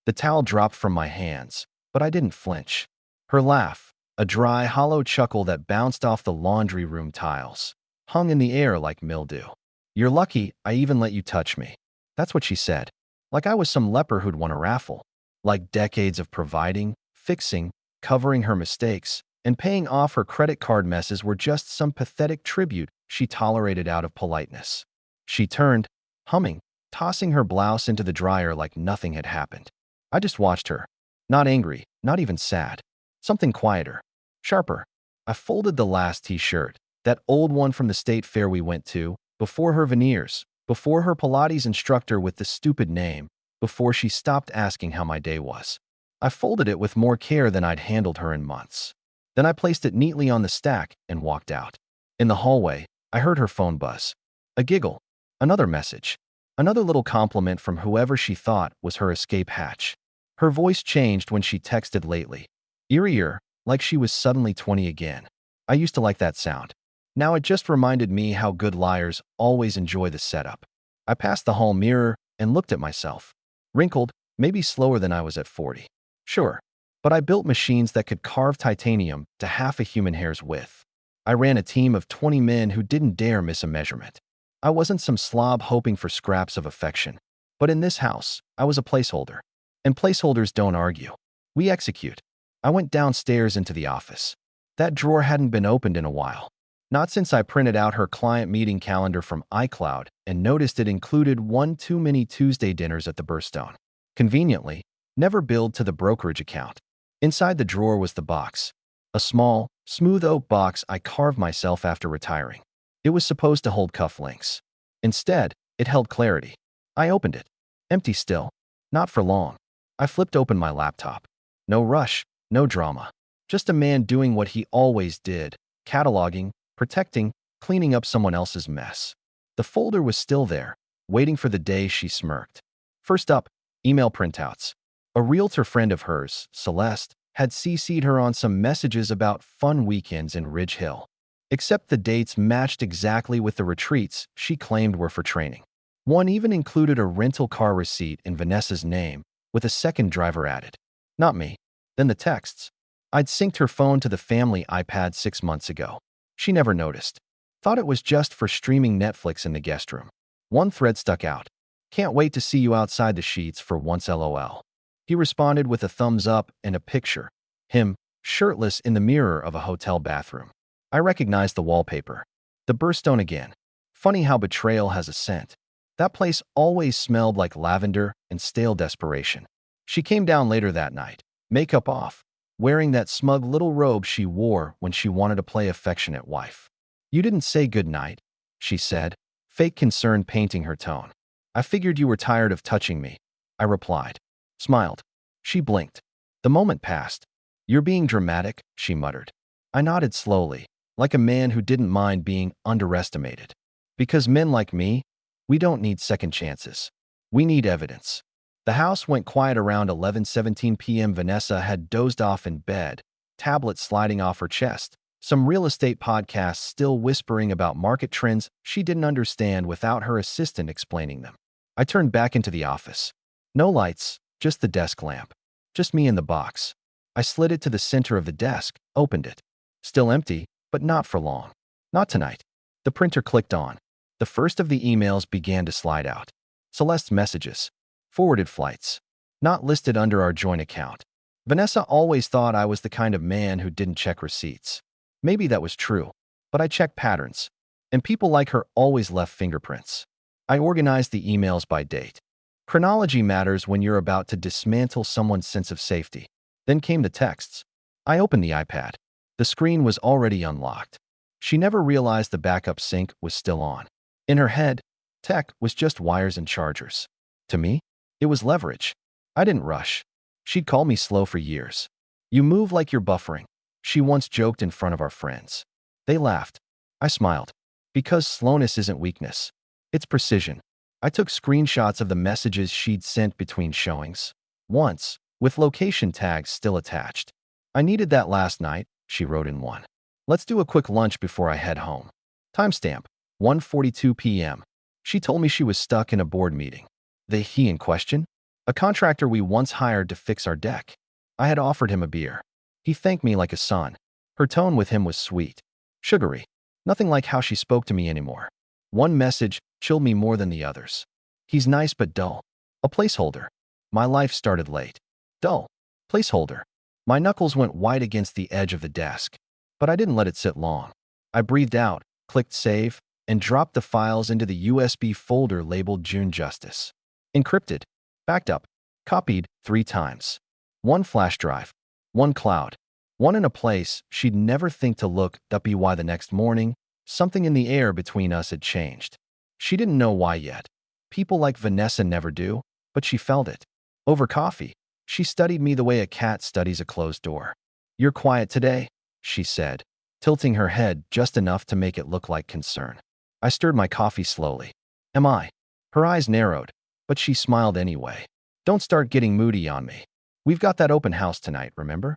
The towel dropped from my hands, but I didn't flinch. Her laugh, a dry, hollow chuckle that bounced off the laundry room tiles, hung in the air like mildew. "You're lucky I even let you touch me." That's what she said. Like I was some leper who'd won a raffle. Like decades of providing, fixing, covering her mistakes, and paying off her credit card messes were just some pathetic tribute she tolerated out of politeness. She turned, humming, tossing her blouse into the dryer like nothing had happened. I just watched her. Not angry, not even sad. Something quieter, sharper. I folded the last t-shirt, that old one from the state fair we went to, before her veneers, before her Pilates instructor with the stupid name, before she stopped asking how my day was. I folded it with more care than I'd handled her in months. Then I placed it neatly on the stack and walked out. In the hallway, I heard her phone buzz. A giggle. Another message. Another little compliment from whoever she thought was her escape hatch. Her voice changed when she texted lately. Eerier, like she was suddenly 20 again. I used to like that sound. Now it just reminded me how good liars always enjoy the setup. I passed the hall mirror and looked at myself. Wrinkled, maybe slower than I was at 40. Sure, but I built machines that could carve titanium to half a human hair's width. I ran a team of 20 men who didn't dare miss a measurement. I wasn't some slob hoping for scraps of affection. But in this house, I was a placeholder. And placeholders don't argue. We execute. I went downstairs into the office. That drawer hadn't been opened in a while. Not since I printed out her client meeting calendar from iCloud and noticed it included one too many Tuesday dinners at the Burstone. Conveniently, never billed to the brokerage account. Inside the drawer was the box. A small, smooth oak box I carved myself after retiring. It was supposed to hold cufflinks. Instead, it held clarity. I opened it. Empty still. Not for long. I flipped open my laptop. No rush, no drama. Just a man doing what he always did, cataloging, protecting, cleaning up someone else's mess. The folder was still there, waiting for the day she smirked. First up, email printouts. A realtor friend of hers, Celeste, had CC'd her on some messages about fun weekends in Ridge Hill. Except the dates matched exactly with the retreats she claimed were for training. One even included a rental car receipt in Vanessa's name, with a second driver added. Not me. Then the texts. I'd synced her phone to the family iPad 6 months ago. She never noticed. Thought it was just for streaming Netflix in the guest room. One thread stuck out. Can't wait to see you outside the sheets for once LOL. He responded with a thumbs up and a picture. Him, shirtless in the mirror of a hotel bathroom. I recognized the wallpaper. The Burstone again. Funny how betrayal has a scent. That place always smelled like lavender and stale desperation. She came down later that night, makeup off, wearing that smug little robe she wore when she wanted to play affectionate wife. You didn't say good night, she said, fake concern painting her tone. I figured you were tired of touching me, I replied. Smiled. She blinked. The moment passed. You're being dramatic, she muttered. I nodded slowly, like a man who didn't mind being underestimated. Because men like me, we don't need second chances. We need evidence. The house went quiet around 11:17 p.m. Vanessa had dozed off in bed, tablet sliding off her chest, some real estate podcasts still whispering about market trends she didn't understand without her assistant explaining them. I turned back into the office. No lights, just the desk lamp. Just me in the box. I slid it to the center of the desk, opened it. Still empty, but not for long. Not tonight. The printer clicked on. The first of the emails began to slide out. Celeste's messages. Forwarded flights. Not listed under our joint account. Vanessa always thought I was the kind of man who didn't check receipts. Maybe that was true, but I checked patterns. And people like her always left fingerprints. I organized the emails by date. Chronology matters when you're about to dismantle someone's sense of safety. Then came the texts. I opened the iPad. The screen was already unlocked. She never realized the backup sync was still on. In her head, tech was just wires and chargers. To me, it was leverage. I didn't rush. She'd call me slow for years. You move like you're buffering, she once joked in front of our friends. They laughed. I smiled. Because slowness isn't weakness. It's precision. I took screenshots of the messages she'd sent between showings. Once, with location tags still attached. I needed that last night, she wrote in one. Let's do a quick lunch before I head home. Timestamp, 1:42 p.m. She told me she was stuck in a board meeting. The he in question? A contractor we once hired to fix our deck. I had offered him a beer. He thanked me like a son. Her tone with him was sweet, sugary, nothing like how she spoke to me anymore. One message chilled me more than the others. He's nice but dull. A placeholder. My life started late. Dull. Placeholder. My knuckles went white against the edge of the desk, but I didn't let it sit long. I breathed out, clicked save, and dropped the files into the USB folder labeled June Justice. Encrypted, backed up, copied 3 times. One flash drive, one cloud, one in a place she'd never think to look up. Why the next morning, something in the air between us had changed. She didn't know why yet. People like Vanessa never do, but she felt it. Over coffee, she studied me the way a cat studies a closed door. "You're quiet today," she said, tilting her head just enough to make it look like concern. I stirred my coffee slowly. "Am I?" Her eyes narrowed, but she smiled anyway. "Don't start getting moody on me. We've got that open house tonight, remember?"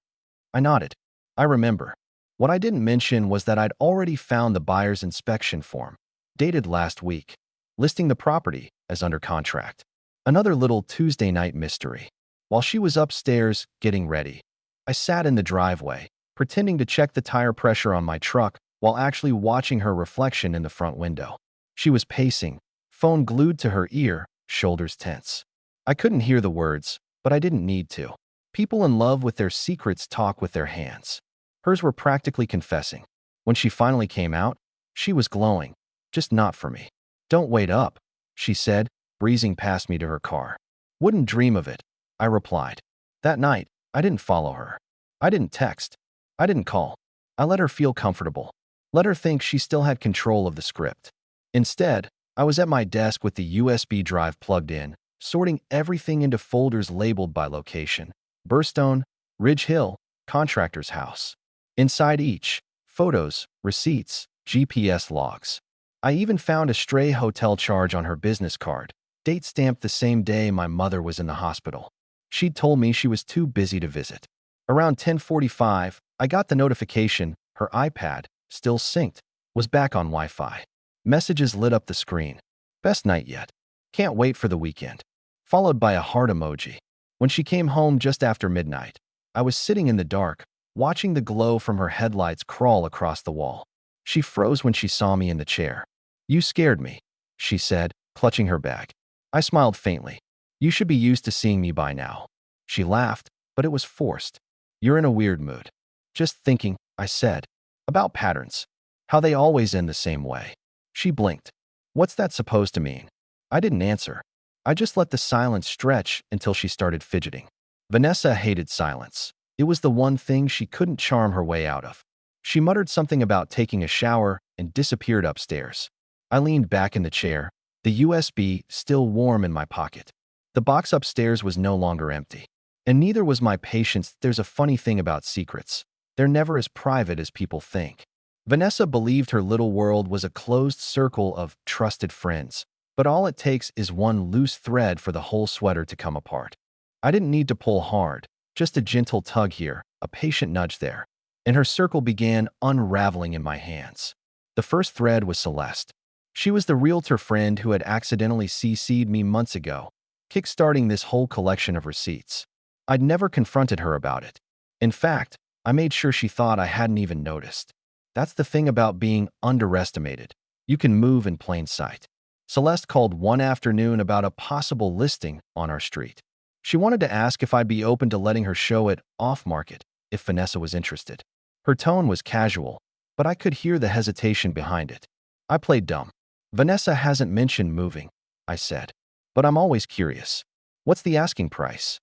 I nodded. I remember. What I didn't mention was that I'd already found the buyer's inspection form, dated last week, listing the property as under contract. Another little Tuesday night mystery. While she was upstairs getting ready, I sat in the driveway, pretending to check the tire pressure on my truck while actually watching her reflection in the front window. She was pacing, phone glued to her ear, shoulders tense. I couldn't hear the words, but I didn't need to. People in love with their secrets talk with their hands. Hers were practically confessing. When she finally came out, she was glowing, just not for me. "Don't wait up," she said, breezing past me to her car. "Wouldn't dream of it," I replied. That night, I didn't follow her. I didn't text. I didn't call. I let her feel comfortable. Let her think she still had control of the script. Instead, I was at my desk with the USB drive plugged in, sorting everything into folders labeled by location: Burstone, Ridge Hill, Contractor's House. Inside each, photos, receipts, GPS logs. I even found a stray hotel charge on her business card, date stamped the same day my mother was in the hospital. She'd told me she was too busy to visit. Around 10:45, I got the notification her iPad, still synced, was back on Wi-Fi. Messages lit up the screen. "Best night yet. Can't wait for the weekend." Followed by a heart emoji. When she came home just after midnight, I was sitting in the dark, watching the glow from her headlights crawl across the wall. She froze when she saw me in the chair. "You scared me," she said, clutching her bag. I smiled faintly. "You should be used to seeing me by now." She laughed, but it was forced. "You're in a weird mood." "Just thinking," I said, "about patterns. How they always end the same way." She blinked. "What's that supposed to mean?" I didn't answer. I just let the silence stretch until she started fidgeting. Vanessa hated silence. It was the one thing she couldn't charm her way out of. She muttered something about taking a shower and disappeared upstairs. I leaned back in the chair, the USB still warm in my pocket. The box upstairs was no longer empty. And neither was my patience. There's a funny thing about secrets. They're never as private as people think. Vanessa believed her little world was a closed circle of trusted friends, but all it takes is one loose thread for the whole sweater to come apart. I didn't need to pull hard, just a gentle tug here, a patient nudge there, and her circle began unraveling in my hands. The first thread was Celeste. She was the realtor friend who had accidentally CC'd me months ago, kickstarting this whole collection of receipts. I'd never confronted her about it. In fact, I made sure she thought I hadn't even noticed. That's the thing about being underestimated. You can move in plain sight. Celeste called one afternoon about a possible listing on our street. She wanted to ask if I'd be open to letting her show it off-market if Vanessa was interested. Her tone was casual, but I could hear the hesitation behind it. I played dumb. "Vanessa hasn't mentioned moving," I said, "but I'm always curious. What's the asking price?"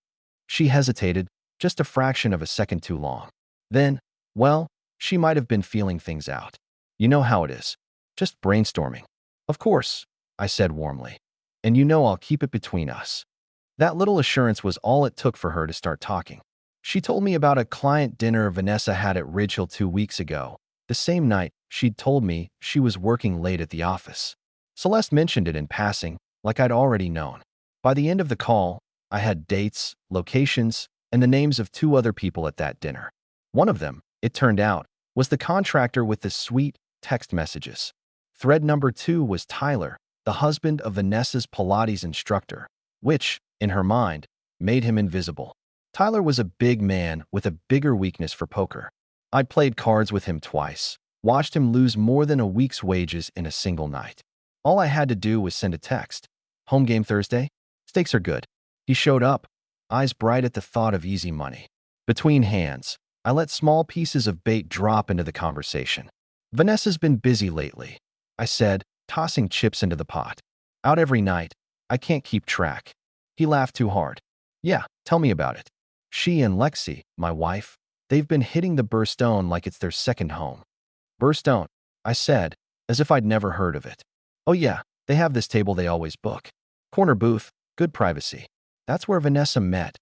She hesitated, just a fraction of a second too long. Then, well, she might have been feeling things out. You know how it is. Just brainstorming. "Of course," I said warmly. "And you know I'll keep it between us." That little assurance was all it took for her to start talking. She told me about a client dinner Vanessa had at Ridge Hill 2 weeks ago, the same night she'd told me she was working late at the office. Celeste mentioned it in passing, like I'd already known. By the end of the call, I had dates, locations, and the names of 2 other people at that dinner. One of them, it turned out, was the contractor with the sweet text messages. Thread number 2 was Tyler, the husband of Vanessa's Pilates instructor, which, in her mind, made him invisible. Tyler was a big man with a bigger weakness for poker. I played cards with him twice, watched him lose more than a week's wages in a single night. All I had to do was send a text. Home game Thursday? Stakes are good. He showed up, eyes bright at the thought of easy money. Between hands, I let small pieces of bait drop into the conversation. Vanessa's been busy lately, I said, tossing chips into the pot. Out every night. I can't keep track. He laughed too hard. Yeah, tell me about it. She and Lexi, my wife, they've been hitting the Burstone like it's their second home. Burstone, I said, as if I'd never heard of it. Oh yeah, they have this table they always book. Corner booth, good privacy. That's where Vanessa met.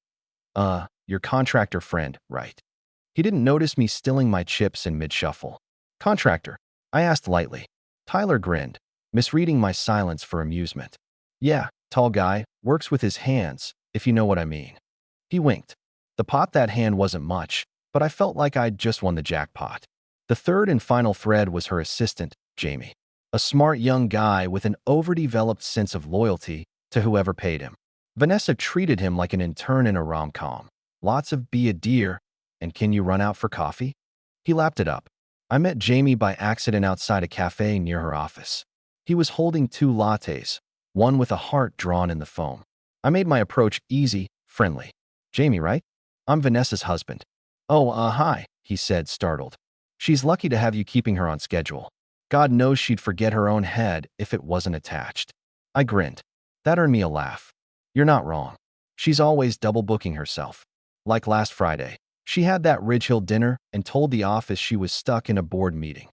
Your contractor friend, right? He didn't notice me stilling my chips in mid-shuffle. Contractor, I asked lightly. Tyler grinned, misreading my silence for amusement. Yeah, tall guy, works with his hands, if you know what I mean. He winked. The pot that hand wasn't much, but I felt like I'd just won the jackpot. The third and final thread was her assistant, Jamie. A smart young guy with an overdeveloped sense of loyalty to whoever paid him. Vanessa treated him like an intern in a rom-com. Lots of be a dear, and can you run out for coffee? He lapped it up. I met Jamie by accident outside a cafe near her office. He was holding 2 lattes, one with a heart drawn in the foam. I made my approach easy, friendly. Jamie, right? I'm Vanessa's husband. Oh, hi, he said, startled. She's lucky to have you keeping her on schedule. God knows she'd forget her own head if it wasn't attached. I grinned. That earned me a laugh. You're not wrong. She's always double booking herself. Like last Friday, she had that Ridge Hill dinner and told the office she was stuck in a board meeting.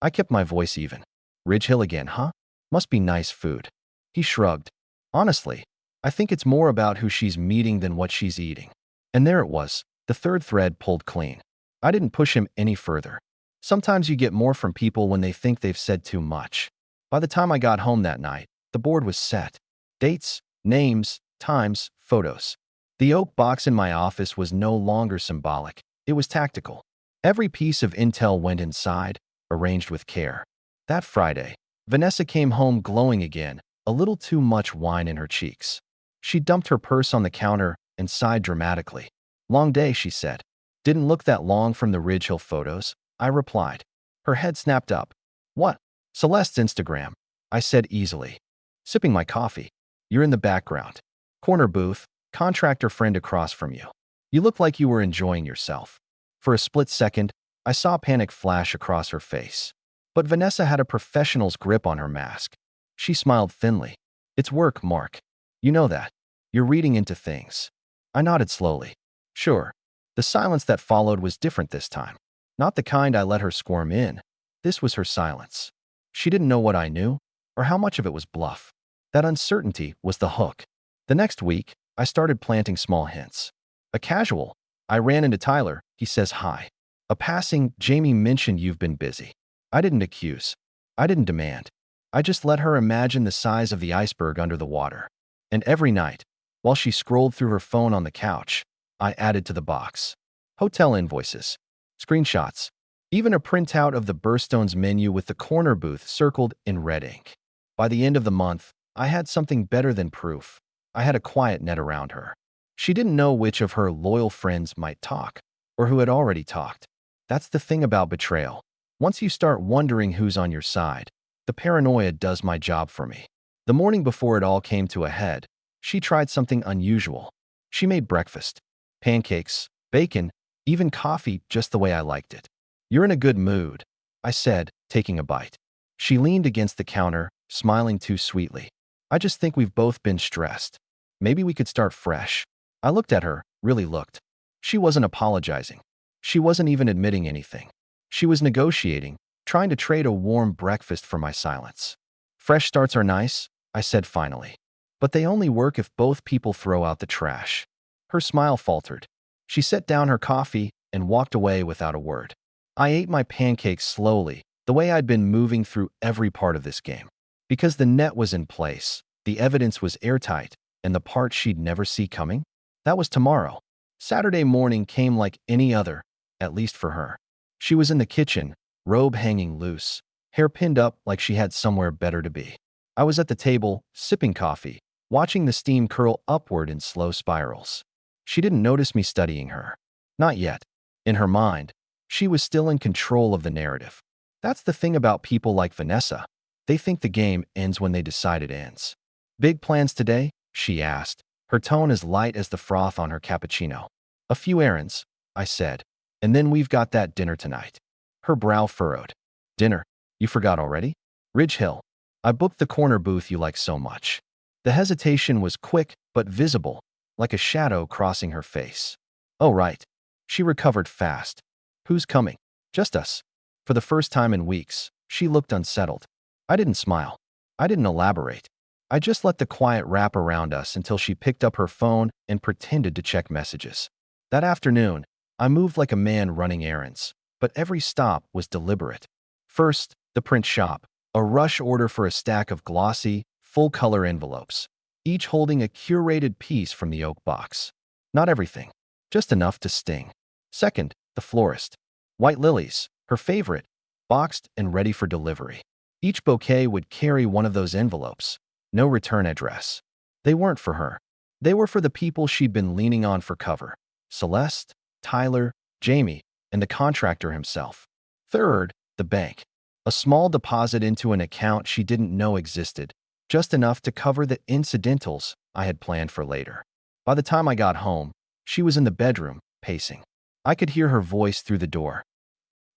I kept my voice even. Ridge Hill again, huh? Must be nice food. He shrugged. Honestly, I think it's more about who she's meeting than what she's eating. And there it was, the third thread pulled clean. I didn't push him any further. Sometimes you get more from people when they think they've said too much. By the time I got home that night, the board was set. Dates, names, times, photos. The oak box in my office was no longer symbolic. It was tactical. Every piece of intel went inside, arranged with care. That Friday, Vanessa came home glowing again, a little too much wine in her cheeks. She dumped her purse on the counter and sighed dramatically. Long day, she said. Didn't look that long from the Ridge Hill photos, I replied. Her head snapped up. What? Celeste's Instagram, I said easily. Sipping my coffee. You're in the background. Corner booth, contractor friend across from you. You look like you were enjoying yourself. For a split second, I saw panic flash across her face. But Vanessa had a professional's grip on her mask. She smiled thinly. It's work, Mark. You know that. You're reading into things. I nodded slowly. Sure. The silence that followed was different this time. Not the kind I let her squirm in. This was her silence. She didn't know what I knew, or how much of it was bluff. That uncertainty was the hook. The next week, I started planting small hints. A casual, I ran into Tyler, he says hi. A passing, Jamie mentioned you've been busy. I didn't accuse. I didn't demand. I just let her imagine the size of the iceberg under the water. And every night, while she scrolled through her phone on the couch, I added to the box. Hotel invoices, screenshots, even a printout of the Burstone's menu with the corner booth circled in red ink. By the end of the month, I had something better than proof. I had a quiet net around her. She didn't know which of her loyal friends might talk, or who had already talked. That's the thing about betrayal. Once you start wondering who's on your side, the paranoia does my job for me. The morning before it all came to a head, she tried something unusual. She made breakfast. Pancakes, bacon, even coffee just the way I liked it. You're in a good mood, I said, taking a bite. She leaned against the counter, smiling too sweetly. I just think we've both been stressed. Maybe we could start fresh. I looked at her, really looked. She wasn't apologizing. She wasn't even admitting anything. She was negotiating, trying to trade a warm breakfast for my silence. Fresh starts are nice, I said finally. But they only work if both people throw out the trash. Her smile faltered. She set down her coffee and walked away without a word. I ate my pancakes slowly, the way I'd been moving through every part of this game. Because the net was in place, the evidence was airtight, and the part she'd never see coming? That was tomorrow. Saturday morning came like any other, at least for her. She was in the kitchen, robe hanging loose, hair pinned up like she had somewhere better to be. I was at the table, sipping coffee, watching the steam curl upward in slow spirals. She didn't notice me studying her. Not yet. In her mind, she was still in control of the narrative. That's the thing about people like Vanessa. They think the game ends when they decide it ends. Big plans today? She asked, her tone as light as the froth on her cappuccino. A few errands, I said. And then we've got that dinner tonight. Her brow furrowed. Dinner? You forgot already? Ridge Hill. I booked the corner booth you like so much. The hesitation was quick but visible, like a shadow crossing her face. Oh, right. She recovered fast. Who's coming? Just us. For the first time in weeks, she looked unsettled. I didn't smile. I didn't elaborate. I just let the quiet wrap around us until she picked up her phone and pretended to check messages. That afternoon, I moved like a man running errands, but every stop was deliberate. First, the print shop, a rush order for a stack of glossy, full-color envelopes, each holding a curated piece from the oak box. Not everything, just enough to sting. Second, the florist. White lilies, her favorite, boxed and ready for delivery. Each bouquet would carry one of those envelopes. No return address. They weren't for her. They were for the people she'd been leaning on for cover. Celeste, Tyler, Jamie, and the contractor himself. Third, the bank. A small deposit into an account she didn't know existed, just enough to cover the incidentals I had planned for later. By the time I got home, she was in the bedroom, pacing. I could hear her voice through the door.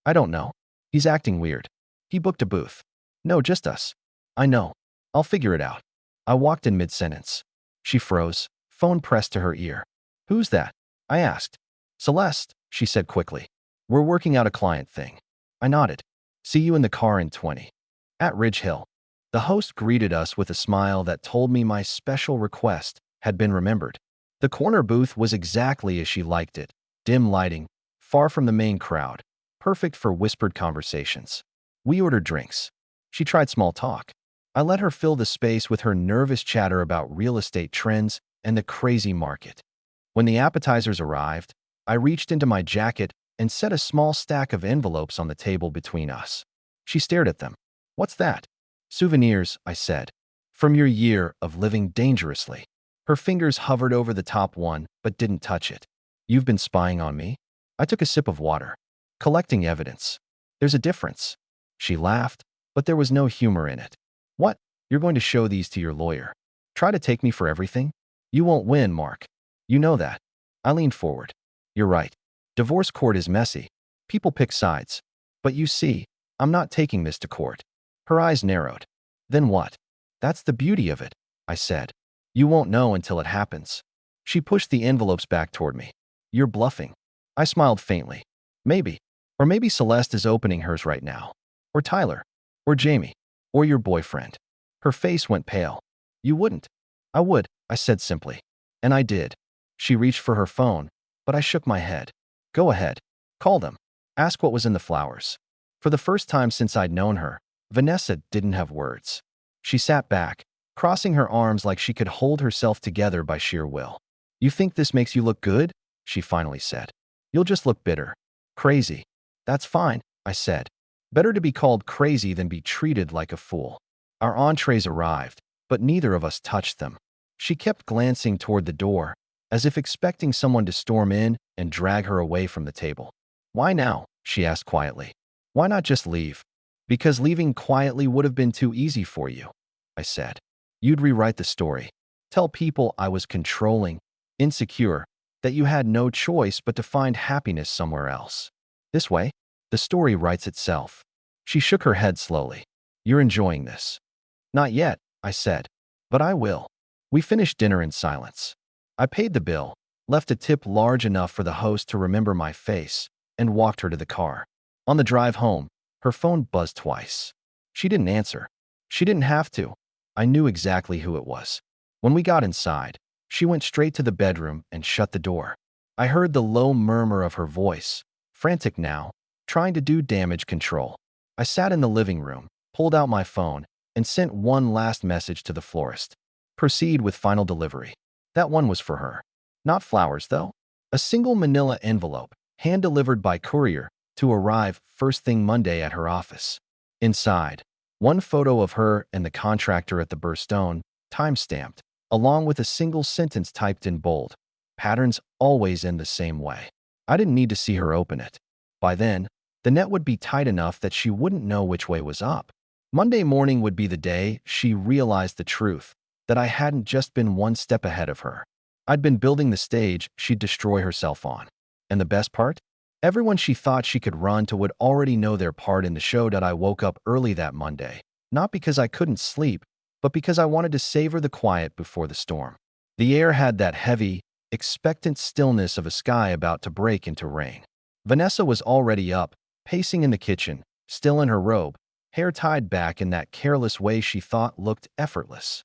I don't know. He's acting weird. He booked a booth. No, just us. I know. I'll figure it out. I walked in mid-sentence. She froze, phone pressed to her ear. Who's that? I asked. Celeste, she said quickly. We're working out a client thing. I nodded. See you in the car in 20. At Ridge Hill. The host greeted us with a smile that told me my special request had been remembered. The corner booth was exactly as she liked it. Dim lighting, far from the main crowd, perfect for whispered conversations. We ordered drinks. She tried small talk. I let her fill the space with her nervous chatter about real estate trends and the crazy market. When the appetizers arrived, I reached into my jacket and set a small stack of envelopes on the table between us. She stared at them. What's that? Souvenirs, I said. From your year of living dangerously. Her fingers hovered over the top one, but didn't touch it. You've been spying on me? I took a sip of water. Collecting evidence. There's a difference. She laughed, but there was no humor in it. What? You're going to show these to your lawyer? Try to take me for everything? You won't win, Mark. You know that. I leaned forward. You're right. Divorce court is messy. People pick sides. But you see, I'm not taking this to court. Her eyes narrowed. Then what? That's the beauty of it, I said. You won't know until it happens. She pushed the envelopes back toward me. You're bluffing. I smiled faintly. Maybe. Or maybe Celeste is opening hers right now. Or Tyler. Or Jamie. Or your boyfriend. Her face went pale. You wouldn't. I would, I said simply. And I did. She reached for her phone, but I shook my head. Go ahead. Call them. Ask what was in the flowers. For the first time since I'd known her, Vanessa didn't have words. She sat back, crossing her arms like she could hold herself together by sheer will. You think this makes you look good? She finally said. You'll just look bitter. Crazy. That's fine, I said. Better to be called crazy than be treated like a fool. Our entrees arrived, but neither of us touched them. She kept glancing toward the door, as if expecting someone to storm in and drag her away from the table. Why now? She asked quietly. Why not just leave? Because leaving quietly would have been too easy for you, I said. You'd rewrite the story. Tell people I was controlling, insecure, that you had no choice but to find happiness somewhere else. This way, the story writes itself. She shook her head slowly. You're enjoying this. Not yet, I said. But I will. We finished dinner in silence. I paid the bill, left a tip large enough for the host to remember my face, and walked her to the car. On the drive home, her phone buzzed twice. She didn't answer. She didn't have to. I knew exactly who it was. When we got inside, she went straight to the bedroom and shut the door. I heard the low murmur of her voice, frantic now, trying to do damage control. I sat in the living room, pulled out my phone, and sent one last message to the florist. Proceed with final delivery. That one was for her. Not flowers, though. A single manila envelope, hand-delivered by courier, to arrive first thing Monday at her office. Inside, one photo of her and the contractor at the Burstone, time-stamped, along with a single sentence typed in bold. Patterns always end the same way. I didn't need to see her open it. By then, the net would be tight enough that she wouldn't know which way was up. Monday morning would be the day she realized the truth, that I hadn't just been one step ahead of her. I'd been building the stage she'd destroy herself on. And the best part? Everyone she thought she could run to would already know their part in the show. That I woke up early that Monday, not because I couldn't sleep, but because I wanted to savor the quiet before the storm. The air had that heavy, expectant stillness of a sky about to break into rain. Vanessa was already up, pacing in the kitchen, still in her robe, hair tied back in that careless way she thought looked effortless.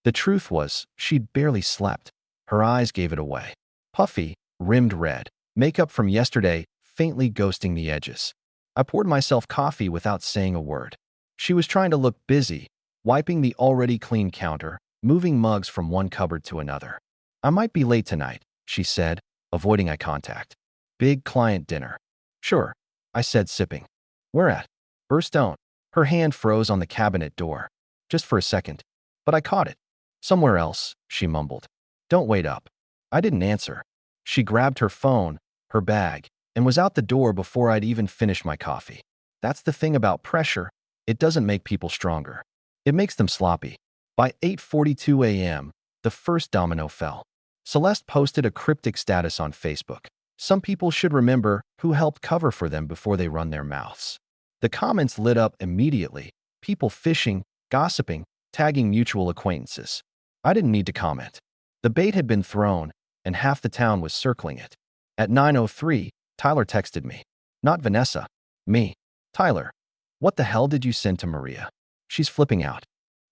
The truth was, she'd barely slept. Her eyes gave it away. Puffy, rimmed red, makeup from yesterday faintly ghosting the edges. I poured myself coffee without saying a word. She was trying to look busy, wiping the already clean counter, moving mugs from one cupboard to another. I might be late tonight, she said, avoiding eye contact. Big client dinner. Sure, I said, sipping. Where at? Burstone. Her hand froze on the cabinet door. Just for a second. But I caught it. Somewhere else, she mumbled. Don't wait up. I didn't answer. She grabbed her phone, her bag, and was out the door before I'd even finished my coffee. That's the thing about pressure. It doesn't make people stronger. It makes them sloppy. By 8:42 a.m., the first domino fell. Celeste posted a cryptic status on Facebook. Some people should remember who helped cover for them before they run their mouths. The comments lit up immediately, people fishing, gossiping, tagging mutual acquaintances. I didn't need to comment. The bait had been thrown, and half the town was circling it. At 9:03, Tyler texted me. Not Vanessa. Me. Tyler. What the hell did you send to Maria? She's flipping out.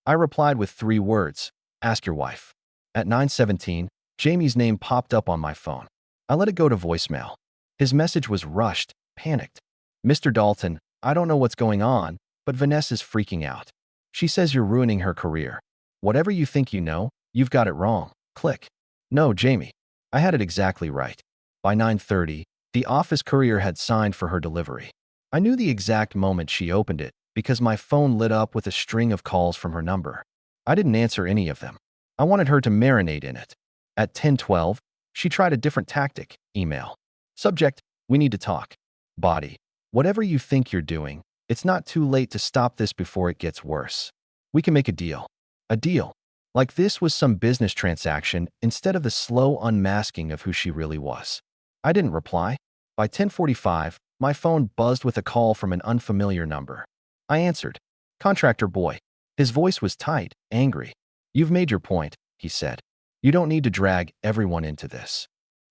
I replied with 3 words. Ask your wife. At 9:17, Jamie's name popped up on my phone. I let it go to voicemail. His message was rushed, panicked. Mr. Dalton, I don't know what's going on, but Vanessa's freaking out. She says you're ruining her career. Whatever you think you know, you've got it wrong. Click. No, Jamie. I had it exactly right. By 9:30, the office courier had signed for her delivery. I knew the exact moment she opened it because my phone lit up with a string of calls from her number. I didn't answer any of them. I wanted her to marinate in it. At 10:12, she tried a different tactic. Email. Subject, we need to talk. Body. Whatever you think you're doing, it's not too late to stop this before it gets worse. We can make a deal. A deal. Like this was some business transaction instead of the slow unmasking of who she really was. I didn't reply. By 10:45, my phone buzzed with a call from an unfamiliar number. I answered. Contractor boy. His voice was tight, angry. You've made your point, he said. You don't need to drag everyone into this.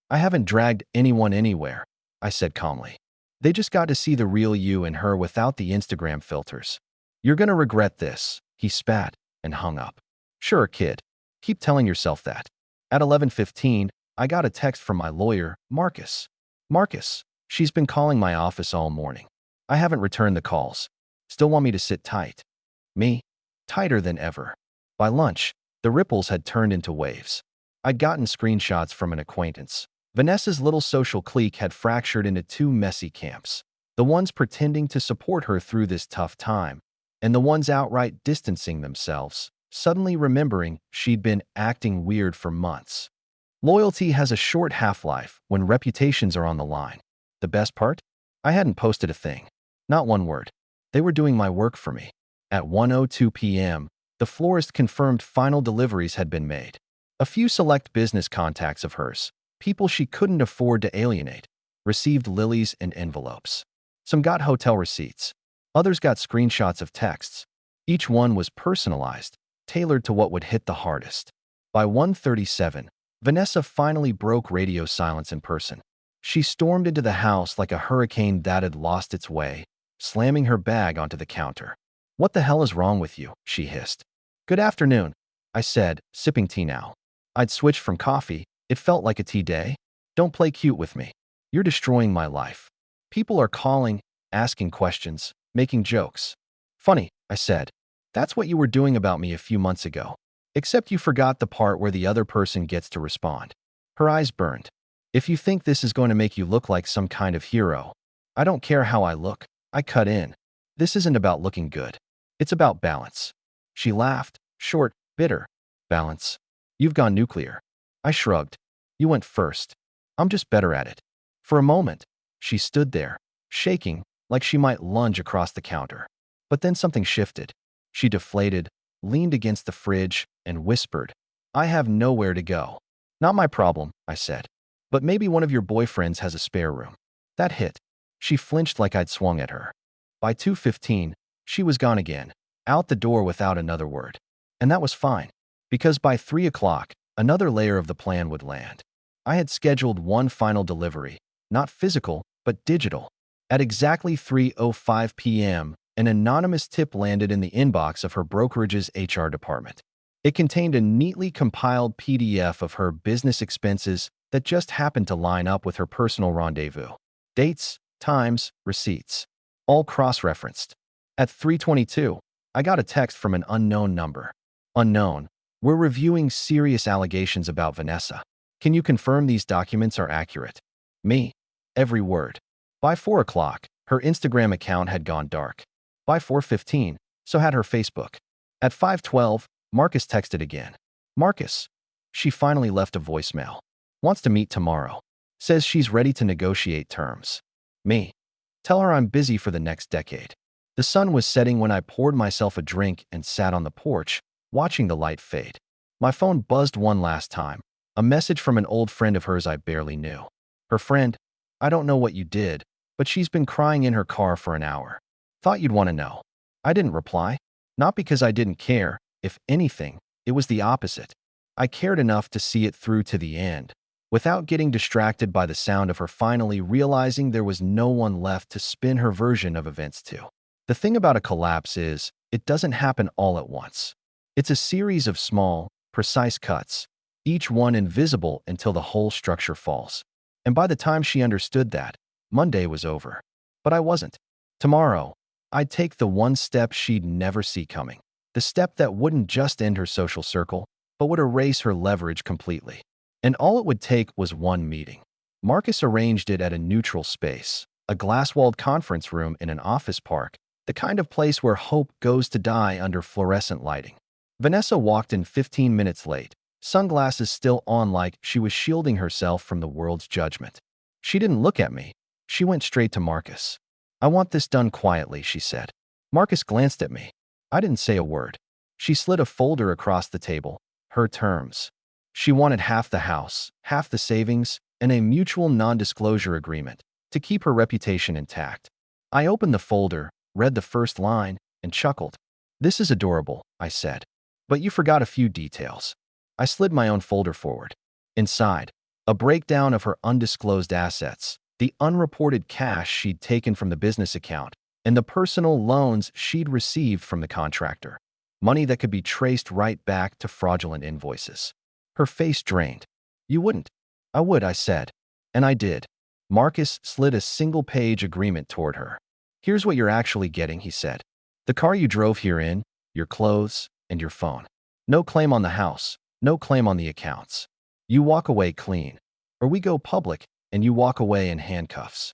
I haven't dragged anyone anywhere, I said calmly. They just got to see the real you and her without the Instagram filters. You're gonna regret this, he spat and hung up. Sure, kid. Keep telling yourself that. At 11:15, I got a text from my lawyer, Marcus. Marcus, she's been calling my office all morning. I haven't returned the calls. Still want me to sit tight. Me? Tighter than ever. By lunch, the ripples had turned into waves. I'd gotten screenshots from an acquaintance. Vanessa's little social clique had fractured into 2 messy camps. The ones pretending to support her through this tough time, and the ones outright distancing themselves, suddenly remembering she'd been acting weird for months. Loyalty has a short half-life when reputations are on the line. The best part? I hadn't posted a thing. Not one word. They were doing my work for me. At 1:02 p.m., the florist confirmed final deliveries had been made. A few select business contacts of hers, people she couldn't afford to alienate, received lilies and envelopes. Some got hotel receipts. Others got screenshots of texts. Each one was personalized, tailored to what would hit the hardest. By 1:37, Vanessa finally broke radio silence in person. She stormed into the house like a hurricane that had lost its way, slamming her bag onto the counter. What the hell is wrong with you? She hissed. Good afternoon, I said, sipping tea now. I'd switched from coffee. It felt like a tea day. Don't play cute with me. You're destroying my life. People are calling, asking questions, making jokes. Funny, I said. That's what you were doing about me a few months ago. Except you forgot the part where the other person gets to respond. Her eyes burned. If you think this is going to make you look like some kind of hero, I don't care how I look. I cut in. This isn't about looking good. It's about balance. She laughed, short, bitter. Balance. You've gone nuclear. I shrugged. You went first. I'm just better at it. For a moment, she stood there, shaking, like she might lunge across the counter. But then something shifted. She deflated, leaned against the fridge, and whispered, I have nowhere to go. Not my problem, I said. But maybe one of your boyfriends has a spare room. That hit. She flinched like I'd swung at her. By 2:15, she was gone again, out the door without another word. And that was fine, because by 3 o'clock, another layer of the plan would land. I had scheduled one final delivery, not physical, but digital. At exactly 3:05 p.m., an anonymous tip landed in the inbox of her brokerage's HR department. It contained a neatly compiled PDF of her business expenses that just happened to line up with her personal rendezvous. Dates, times, receipts, all cross-referenced. At 3:22, I got a text from an unknown number. Unknown. We're reviewing serious allegations about Vanessa. Can you confirm these documents are accurate? Me. Every word. By 4 o'clock, her Instagram account had gone dark. By 4:15, so had her Facebook. At 5:12, Marcus texted again. Marcus. She finally left a voicemail. Wants to meet tomorrow. Says she's ready to negotiate terms. Me. Tell her I'm busy for the next decade. The sun was setting when I poured myself a drink and sat on the porch, watching the light fade. My phone buzzed one last time. A message from an old friend of hers I barely knew. Her friend, I don't know what you did, but she's been crying in her car for an hour. Thought you'd want to know. I didn't reply. Not because I didn't care. If anything, it was the opposite. I cared enough to see it through to the end, without getting distracted by the sound of her finally realizing there was no one left to spin her version of events to. The thing about a collapse is, it doesn't happen all at once. It's a series of small, precise cuts, each one invisible until the whole structure falls. And by the time she understood that, Monday was over. But I wasn't. Tomorrow, I'd take the one step she'd never see coming. The step that wouldn't just end her social circle, but would erase her leverage completely. And all it would take was one meeting. Marcus arranged it at a neutral space, a glass-walled conference room in an office park, the kind of place where hope goes to die under fluorescent lighting. Vanessa walked in 15 minutes late, sunglasses still on like she was shielding herself from the world's judgment. She didn't look at me. She went straight to Marcus. I want this done quietly, she said. Marcus glanced at me. I didn't say a word. She slid a folder across the table. Her terms. She wanted half the house, half the savings, and a mutual non-disclosure agreement to keep her reputation intact. I opened the folder, read the first line, and chuckled. This is adorable, I said. But you forgot a few details. I slid my own folder forward. Inside, a breakdown of her undisclosed assets, the unreported cash she'd taken from the business account, and the personal loans she'd received from the contractor. Money that could be traced right back to fraudulent invoices. Her face drained. You wouldn't. I would, I said. And I did. Marcus slid a single-page agreement toward her. Here's what you're actually getting, he said. The car you drove here in, your clothes, and your phone. No claim on the house, no claim on the accounts. You walk away clean. Or we go public, and you walk away in handcuffs.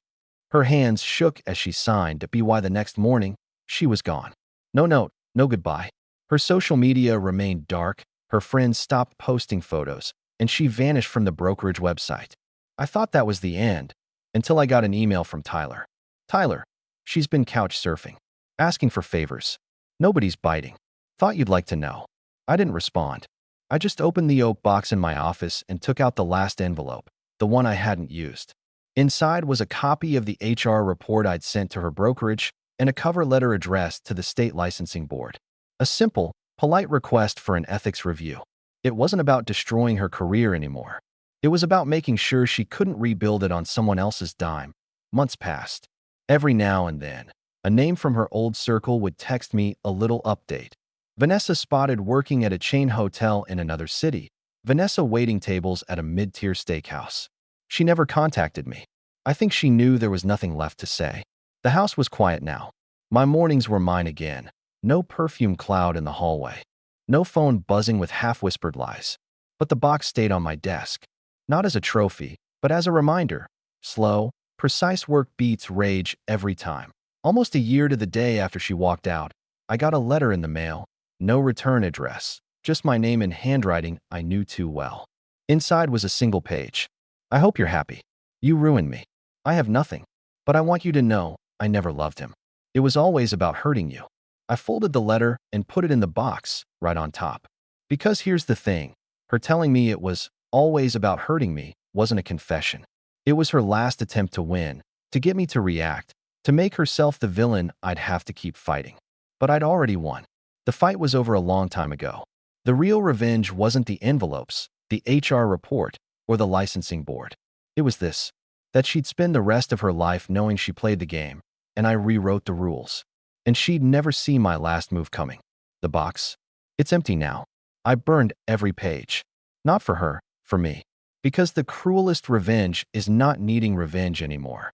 Her hands shook as she signed to be why the next morning, she was gone. No note, no goodbye. Her social media remained dark, her friends stopped posting photos, and she vanished from the brokerage website. I thought that was the end, until I got an email from Tyler. Tyler, she's been couch surfing, asking for favors. Nobody's biting. Thought you'd like to know. I didn't respond. I just opened the oak box in my office and took out the last envelope, the one I hadn't used. Inside was a copy of the HR report I'd sent to her brokerage and a cover letter addressed to the state licensing board. A simple, polite request for an ethics review. It wasn't about destroying her career anymore. It was about making sure she couldn't rebuild it on someone else's dime. Months passed. Every now and then, a name from her old circle would text me a little update. Vanessa spotted working at a chain hotel in another city. Vanessa waiting tables at a mid-tier steakhouse. She never contacted me. I think she knew there was nothing left to say. The house was quiet now. My mornings were mine again. No perfume cloud in the hallway. No phone buzzing with half-whispered lies. But the box stayed on my desk. Not as a trophy, but as a reminder. Slow, precise work beats rage every time. Almost a year to the day after she walked out, I got a letter in the mail. No return address. Just my name in handwriting I knew too well. Inside was a single page. I hope you're happy. You ruined me. I have nothing. But I want you to know I never loved him. It was always about hurting you. I folded the letter and put it in the box right on top. Because here's the thing, her telling me it was always about hurting me wasn't a confession. It was her last attempt to win, to get me to react, to make herself the villain I'd have to keep fighting. But I'd already won. The fight was over a long time ago. The real revenge wasn't the envelopes, the HR report, or the licensing board. It was this, that she'd spend the rest of her life knowing she played the game, and I rewrote the rules. And she'd never see my last move coming. The box? It's empty now. I burned every page. Not for her, for me. Because the cruelest revenge is not needing revenge anymore.